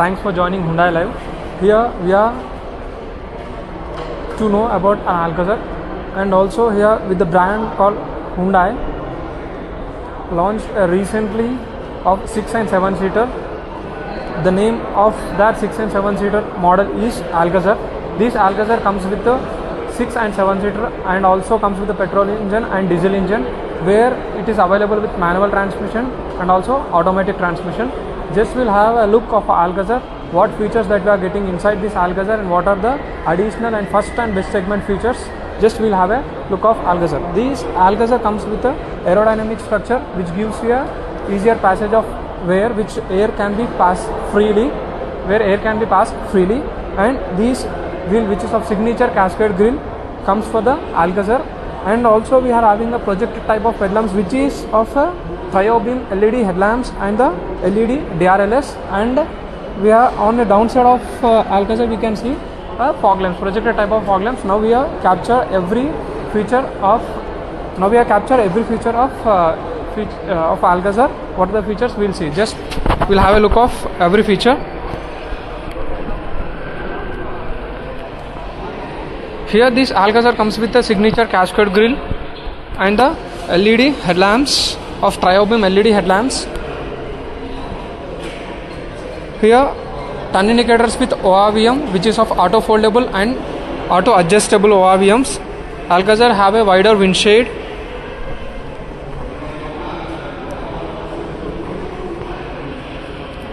Thanks for joining Hyundai Live. Here we are to know about an ALCAZAR, and also here with the brand called Hyundai launched recently of 6 and 7 seater. The name of that 6 and 7 seater model is ALCAZAR. This ALCAZAR comes with the 6 and 7 seater and also comes with a petrol engine and diesel engine, where it is available with manual transmission and also automatic transmission. Just will have a look of ALCAZAR, what features that we are getting inside this ALCAZAR and what are the additional and first and best segment features. Just will have a look of ALCAZAR. This ALCAZAR comes with a aerodynamic structure which gives you a easier passage of where which air can be passed freely, and this grill, which is of signature cascade grill, comes for the ALCAZAR. And also we are having a projected type of headlamps which is of a trio-beam LED headlamps and the LED DRLS, and we are on the downside of ALCAZAR we can see a fog lamps, projected type of fog lamps. Now we are capture every feature of ALCAZAR. What are the features we'll see. Just we'll have a look of every feature. Here this ALCAZAR comes with a signature cascade grille and the LED headlamps of trio-beam LED headlamps. Here turn indicators with ORVM, which is of auto foldable and auto adjustable ORVMs. ALCAZAR have a wider windshade.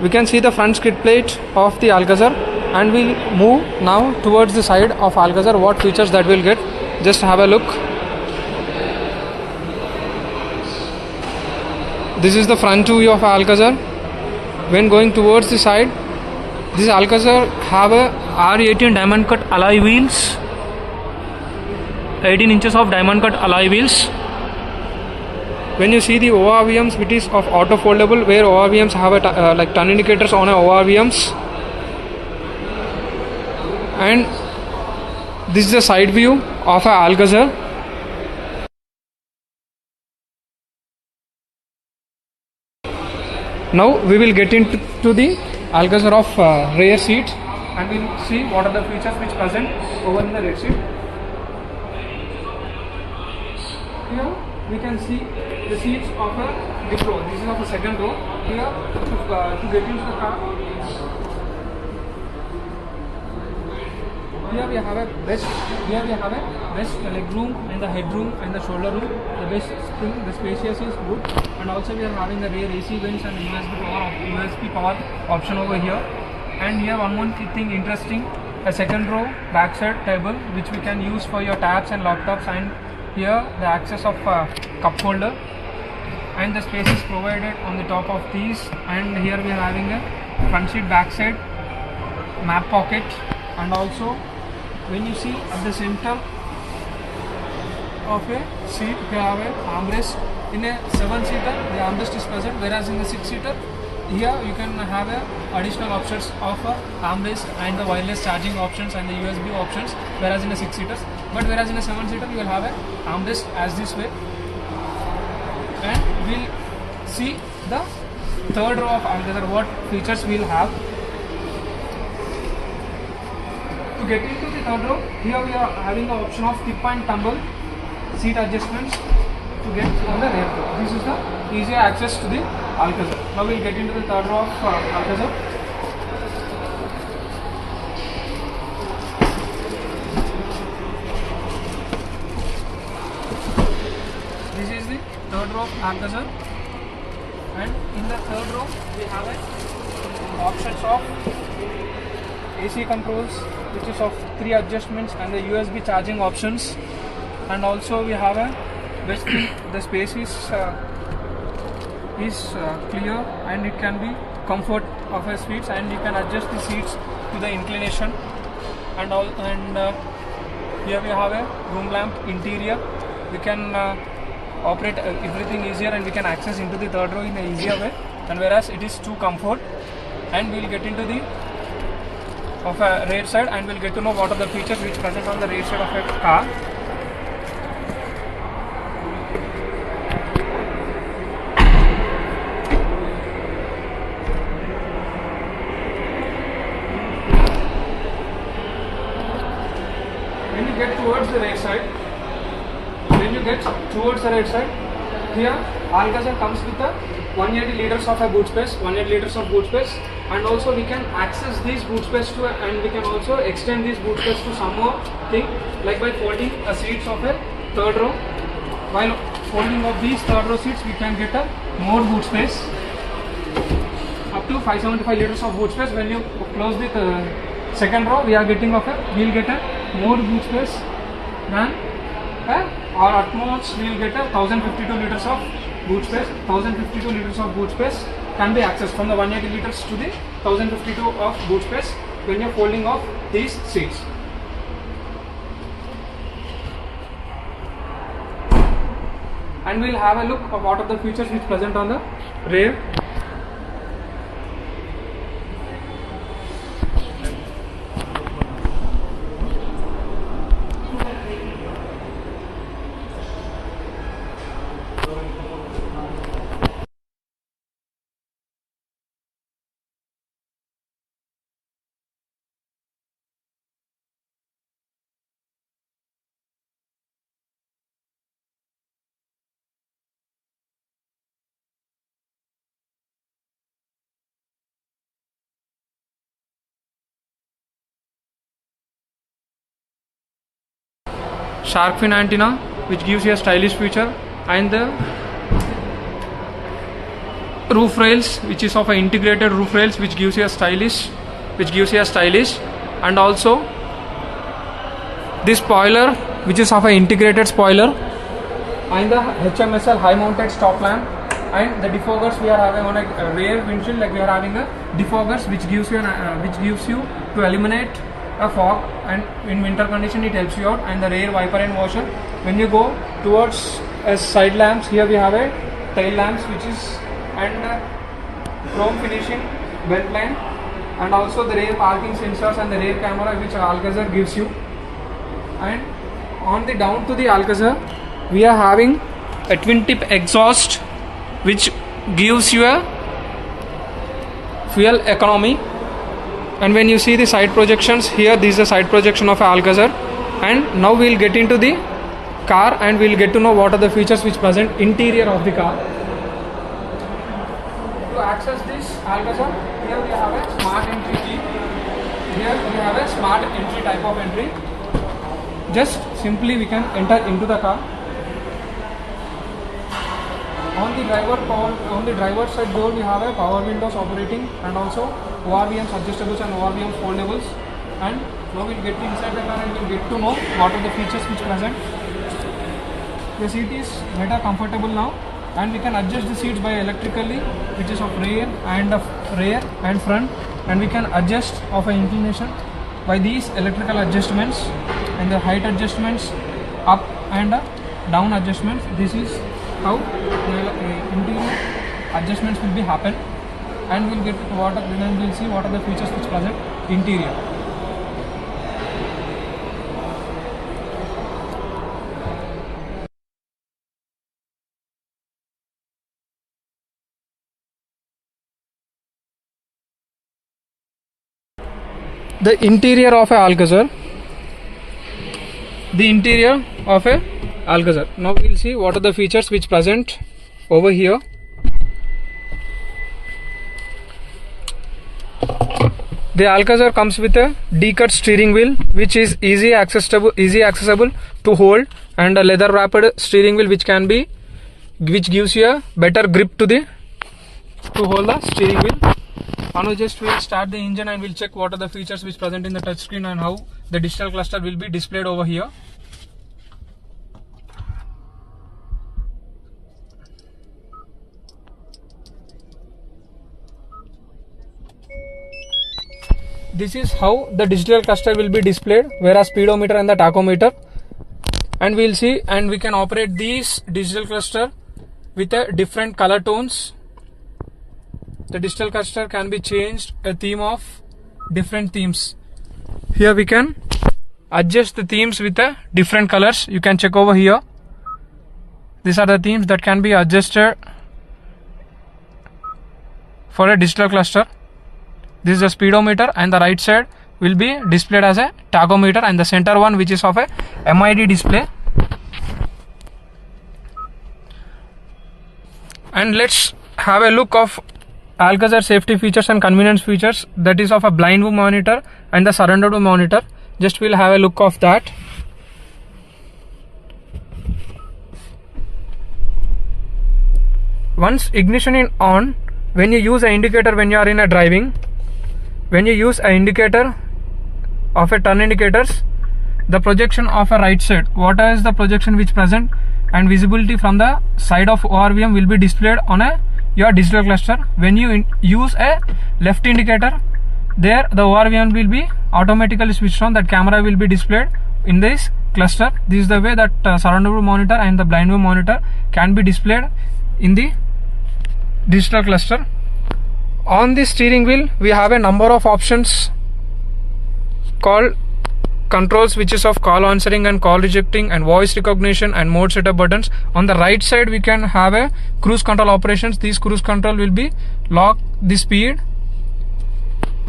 We can see the front skid plate of the ALCAZAR, and we'll move now towards the side of ALCAZAR, what features that we'll get. Just have a look. This is the front view of ALCAZAR. When going towards the side, this ALCAZAR have a R18 diamond cut alloy wheels, 18 inches of diamond cut alloy wheels. When you see the ORVMs, it is of auto foldable, where ORVMs have a like turn indicators on a ORVMs. And this is the side view of a ALCAZAR. Now we will get into the ALCAZAR of rear seat, and we will see what are the features which present over in the rear seat. Here we can see the seats of a big row. This is of a second row. Here to get into the car, here we have a best leg room and the headroom and the shoulder room. The best spring, the spacious is good, and also we are having the rear AC vents and USB power option over here. And here one more thing interesting, a second row backside table which we can use for your tabs and laptops, and here the access of cup holder, and the space is provided on the top of these. And here we are having a front seat, backside map pocket, and also when you see at the center of a seat we have a armrest. In a 7-seater the armrest is present, whereas in the 6-seater here you can have a additional options of armrest and the wireless charging options and the USB options, whereas in the 6-seaters. Whereas in a 7-seater you will have a armrest as this way. And we'll see the third row of ALCAZAR, what features we'll have. To get into the third row, here we are having the option of tip and tumble seat adjustments to get on the rear floor. This is the easier access to the ALCAZAR. Now we'll get into the third row of ALCAZAR. This is the third row of ALCAZAR, and in the third row we have options of AC controls, which is of 3 adjustments, and the USB charging options. And also we have a best thing, the space is clear, and it can be comfort of a seats, and you can adjust the seats to the inclination. And here we have a room lamp interior. We can operate everything easier, and we can access into the third row in an easier way, and whereas it is too comfort. And we will get into the of a rear side, and we'll get to know what are the features which present on the rear side of a car. get towards the right side, when you get towards the right side, here ALCAZAR comes with a 180 liters of a boot space, 180 liters of boot space, and also we can access this boot space to, and we can also extend this boot space to some more thing, like by folding a seats of a third row. While folding of these third row seats, we can get a more boot space, up to 575 liters of boot space. When you close the second row, we'll get a more boot space than or at most we'll get a 1052 liters of boot space. 1052 liters of boot space can be accessed from the 180 liters to the 1052 of boot space when you're folding off these seats. And we'll have a look of what are the features which present on the rear. Shark fin antenna which gives you a stylish feature, and the roof rails which is of an integrated roof rails which gives you a stylish, and also this spoiler which is of an integrated spoiler, and the HMSL high mounted stop lamp, and the defoggers we are having on a rear windshield, like we are having a defoggers which gives you to eliminate a fog, and in winter condition it helps you out, and the rear wiper and washer. When you go towards side lamps, here we have a tail lamps which is, and chrome finishing belt line, and also the rear parking sensors and the rear camera which ALCAZAR gives you. And on the down to the ALCAZAR, we are having a twin tip exhaust which gives you a fuel economy. And when you see the side projections, here this is the side projection of ALCAZAR. And now we will get into the car and we will get to know what are the features which present interior of the car. To access this ALCAZAR, here we have a smart entry key. Here we have a smart entry type of entry. Just simply we can enter into the car. On the driver's side door, we have a power windows operating, and also ORVMs adjustables and ORVMs foldables. And now we'll get inside the car and we'll get to know what are the features which present. The seat is better comfortable now, and we can adjust the seats by electrically, which is of rear and front, and we can adjust of an inclination by these electrical adjustments, and the height adjustments, up and down adjustments. This is how the interior adjustments will be happen, and we'll see what are the features which present interior. The interior of a ALCAZAR. Now we will see what are the features which present over here. The ALCAZAR comes with a D-cut steering wheel which is easy accessible to hold, and a leather wrapped steering wheel which gives you a better grip to hold the steering wheel. Now just we'll start the engine and we'll check what are the features which present in the touchscreen and how the digital cluster will be displayed over here. This is how the digital cluster will be displayed, whereas speedometer and the tachometer. And we'll see, and we can operate these digital cluster with a different color tones. The digital cluster can be changed a theme of different themes. Here we can adjust the themes with a different colors. You can check over here. These are the themes that can be adjusted for a digital cluster. This is the speedometer, and the right side will be displayed as a tachometer, and the center one, which is of a MID display. And let's have a look of ALCAZAR safety features and convenience features, that is of a blind view monitor and the surrounded view monitor. Just we'll have a look of that. Once ignition is on, when you use an indicator when you are in a driving, when you use an indicator of a turn indicators, the projection of a right side, what is the projection which present, and visibility from the side of ORVM will be displayed on your digital cluster. When you use a left indicator, there the ORVM will be automatically switched on, that camera will be displayed in this cluster. This is the way that surround view monitor and the blind view monitor can be displayed in the digital cluster. On the steering wheel, we have a number of options called control switches of call answering and call rejecting and voice recognition and mode setup buttons. On the right side, we can have a cruise control operations. These cruise control will be lock the speed.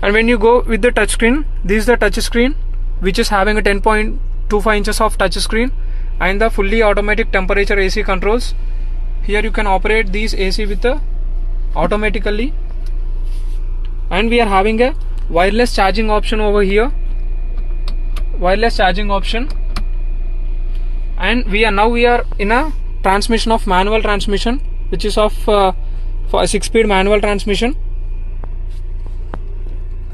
And when you go with the touch screen, this is the touch screen, which is having a 10.25 inches of touch screen and the fully automatic temperature AC controls. Here you can operate these AC with the automatically, and we are having a wireless charging option over here, wireless charging option. And we are in a transmission of manual transmission, which is of for a 6-speed manual transmission.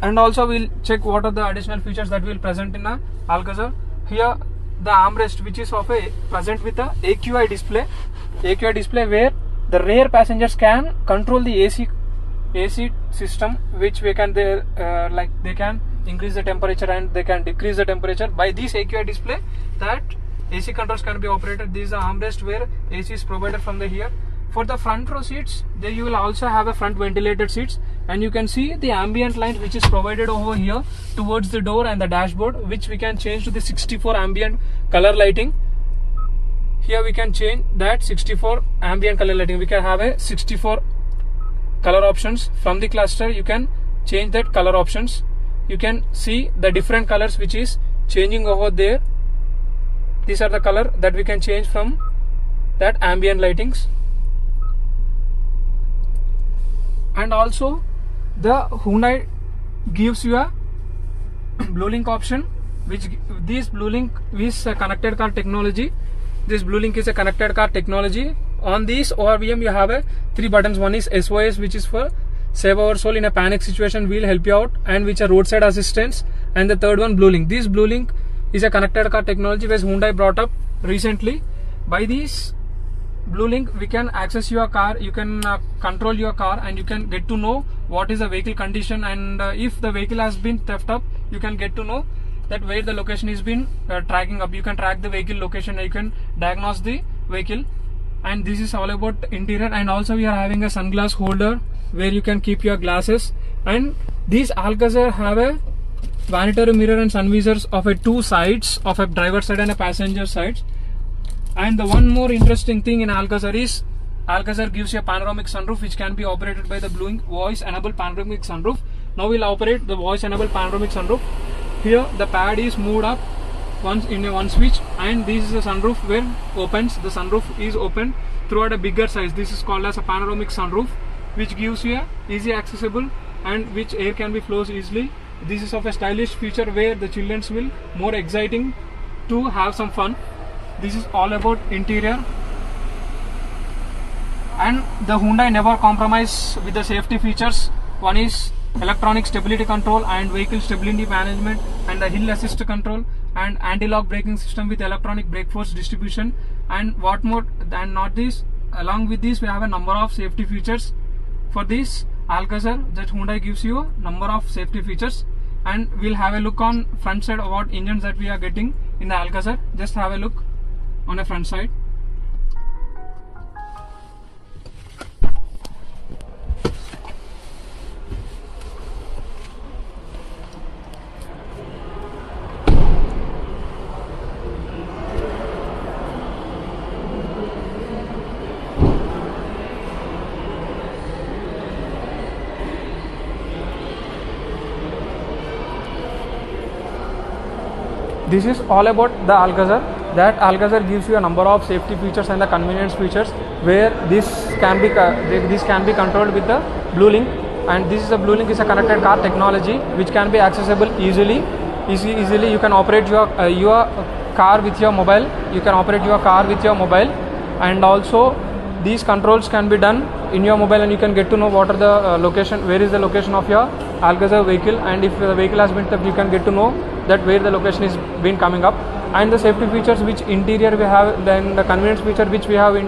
And also we'll check what are the additional features that will present in a ALCAZAR. Here the armrest, which is of a present with a AQI display where the rear passengers can control the AC system, which we can they can increase the temperature and they can decrease the temperature by this AQI display. That AC controls can be operated. This is the armrest where AC is provided from the here. For the front row seats, there you will also have a front ventilated seats, and you can see the ambient light which is provided over here towards the door and the dashboard, which we can change to the 64 ambient color lighting. Here we can change that 64 ambient color lighting. We can have a 64 color options from the cluster. You can change that color options. You can see the different colors which is changing over there. These are the color that we can change from that ambient lightings. And also the Hyundai gives you a BlueLink option, which this BlueLink is a connected car technology. This BlueLink is a connected car technology. On this ORVM you have a 3 buttons. One is SOS, which is for save our soul in a panic situation, will help you out, and which are roadside assistance. And the third one, BlueLink. This BlueLink is a connected car technology which Hyundai brought up recently. By this BlueLink, we can access your car, you can control your car, and you can get to know what is the vehicle condition, and if the vehicle has been theft up, you can get to know that where the location is been tracking up. You can track the vehicle location, you can diagnose the vehicle. And this is all about interior. And also we are having a sunglass holder where you can keep your glasses. And these ALCAZAR have a vanity mirror and sun visors of a 2 sides, of a driver side and a passenger side. And the one more interesting thing in ALCAZAR is ALCAZAR gives you a panoramic sunroof, which can be operated by the BlueLink voice enabled panoramic sunroof. Now we'll operate the voice enabled panoramic sunroof. Here the pad is moved up once in a one switch, and this is the sunroof where opens. The sunroof is open throughout a bigger size. This is called as a panoramic sunroof, which gives you a easy accessible and which air can be flows easily. This is of a stylish feature where the childrens will more exciting to have some fun. This is all about interior. And the Hyundai never compromise with the safety features. One is electronic stability control and vehicle stability management, and the hill assist control, and anti-lock braking system with electronic brake force distribution. And what more than not this, along with this we have a number of safety features. For this ALCAZAR, that Hyundai gives you a number of safety features. And we'll have a look on front side of what engines that we are getting in the ALCAZAR. Just have a look on the front side. This is all about the ALCAZAR. That ALCAZAR gives you a number of safety features and the convenience features, where this can be controlled with the Blue Link, and this is a Blue Link is a connected car technology which can be accessible easily. You can operate your car with your mobile. You can operate your car with your mobile, and also these controls can be done in your mobile, and you can get to know what are the location, where is the location of your ALCAZAR vehicle, and if the vehicle has been tapped, you can get to know that where the location is been coming up. And the safety features which interior we have, then the convenience feature which we have in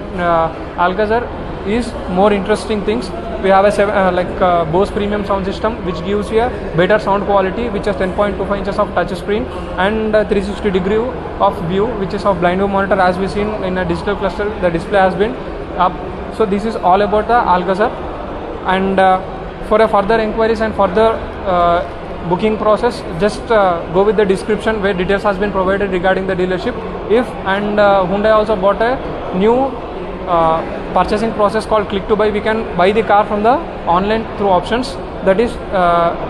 ALCAZAR is more interesting things. We have a Bose premium sound system which gives you a better sound quality, which is 10.25 inches of touch screen and 360 degree of view, which is of blind view monitor. As we seen in a digital cluster, the display has been up. So this is all about the ALCAZAR. And for a further inquiries and further booking process, just go with the description where details has been provided regarding the dealership. Hyundai also bought a new purchasing process called click to buy. We can buy the car from the online through options, that is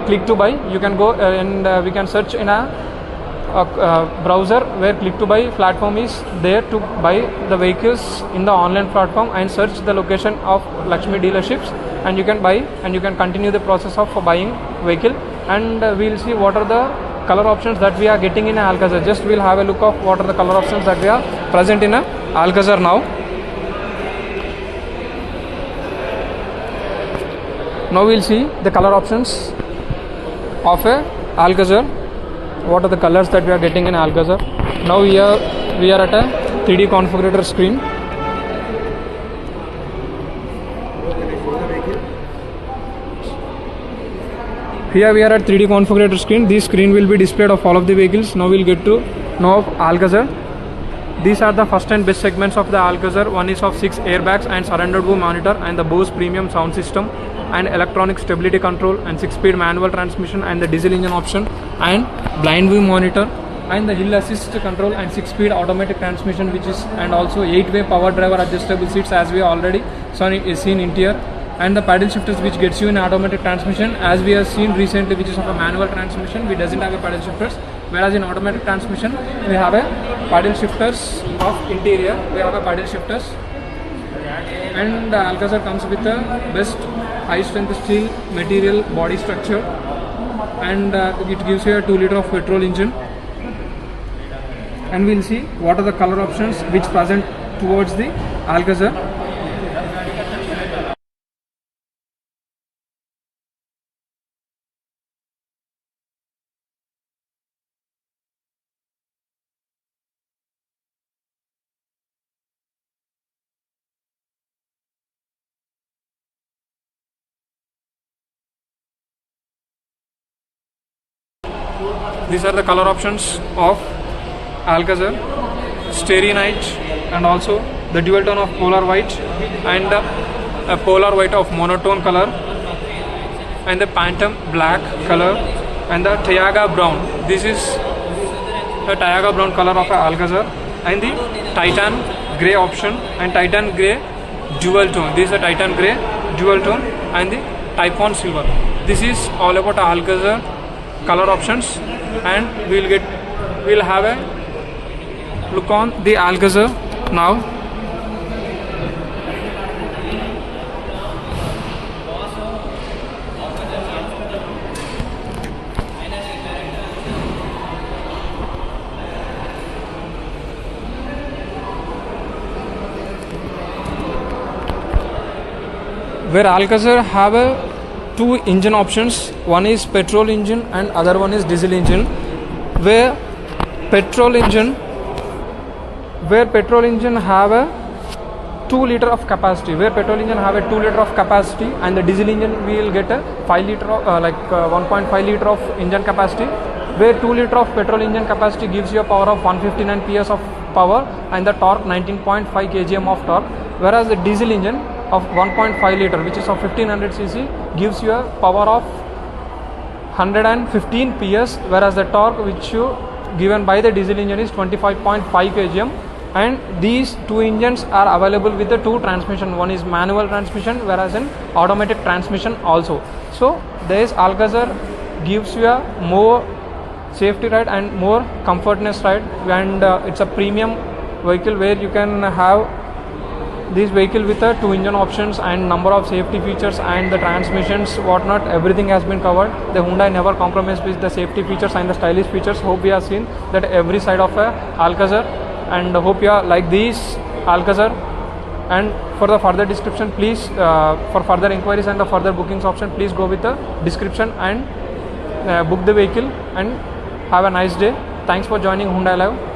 click to buy. You can go and we can search in a browser where click to buy platform is there to buy the vehicles in the online platform, and search the location of Lakshmi dealerships, and you can buy and you can continue the process of buying vehicle. And we'll see what are the color options that we are getting in ALCAZAR. Just we'll have a look of what are the color options that we are present in ALCAZAR now. Now we'll see the color options of ALCAZAR. What are the colors that we are getting in ALCAZAR? Now we are at a 3D configurator screen. Here we are at 3D configurator screen. This screen will be displayed of all of the vehicles. Now we'll get to know of ALCAZAR. These are the first and best segments of the ALCAZAR. One is of 6 airbags and surrounded view monitor, and the Bose premium sound system, and electronic stability control, and 6-speed manual transmission, and the diesel engine option, and blind view monitor, and the hill assist control, and 6-speed automatic transmission, which is, and also 8-way power driver adjustable seats, as we already seen interior, and the paddle shifters which gets you in automatic transmission, as we have seen recently, which is of a manual transmission. We doesn't have a paddle shifters, whereas in automatic transmission we have a paddle shifters of interior. We have a paddle shifters, and ALCAZAR comes with the best high strength steel material body structure, and it gives you a 2-liter of petrol engine. And we'll see what are the color options which present towards the ALCAZAR. These are the color options of ALCAZAR: starry night, and also the dual tone of polar white, and a polar white of monotone color, and the phantom black color, and the Taiga brown. This is the Taiga brown color of ALCAZAR, and the Titan grey option, and Titan grey dual tone. This is a Titan grey dual tone, and the Typhon silver. This is all about ALCAZAR color options, and we'll have a look on the ALCAZAR now. Where ALCAZAR have a 2 engine options. One is petrol engine and other one is diesel engine. Where petrol engine have a 2-liter of capacity. Where petrol engine have a 2-liter of capacity, and the diesel engine will get a 5-liter 1.5 liter of engine capacity. Where 2-liter of petrol engine capacity gives you a power of 159 PS of power, and the torque 19.5 kgm of torque. Whereas the diesel engine of 1.5 liter, which is of 1500 cc, gives you a power of 115 PS, whereas the torque which you given by the diesel engine is 25.5 kgm. And these 2 engines are available with the 2 transmission. One is manual transmission, whereas an automatic transmission also. So this ALCAZAR gives you a more safety ride and more comfortness ride, and it's a premium vehicle where you can have this vehicle with a 2 engine options and number of safety features and the transmissions whatnot, everything has been covered. The Hyundai never compromised with the safety features and the stylish features. Hope we have seen that every side of a ALCAZAR, and hope you like these ALCAZAR. And for the further description, please for further inquiries and the further bookings option, please go with the description and book the vehicle, and have a nice day. Thanks for joining Hyundai Live.